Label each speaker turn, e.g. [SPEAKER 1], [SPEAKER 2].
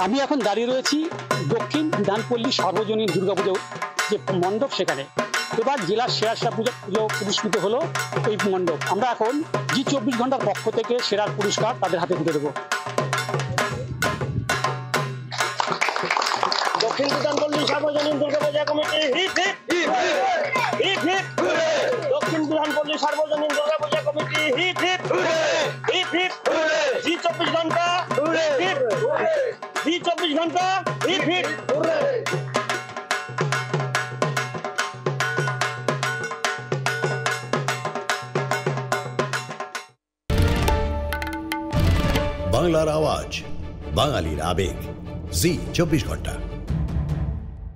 [SPEAKER 1] আমি এখন দাঁড়িয়ে রয়েছি দক্ষিণ বিধানপল্লী সর্বজনীন দুর্গাপুজো যে মণ্ডপ, সেখানে এবার জেলার সেরা পুজো পুরস্কৃত হলো এই মণ্ডপ। আমরা এখন জি24 ঘন্টার পক্ষ থেকে সেরার পুরস্কার তাদের হাতে তুলে দেবো।
[SPEAKER 2] দক্ষিণ বিধানপল্লী সার্বজনীন Durga Puja committee hip hip hip hip. দক্ষিণ বিধানপল্লী সার্বজনীন Durga Puja committee hip hip hip hip. জি24 ঘন্টা হিপ জি24 ঘন্টা হিপ হিপ।
[SPEAKER 3] বাংলার আওয়াজ, বাঙালির আবেগ, জি24 ঘন্টা।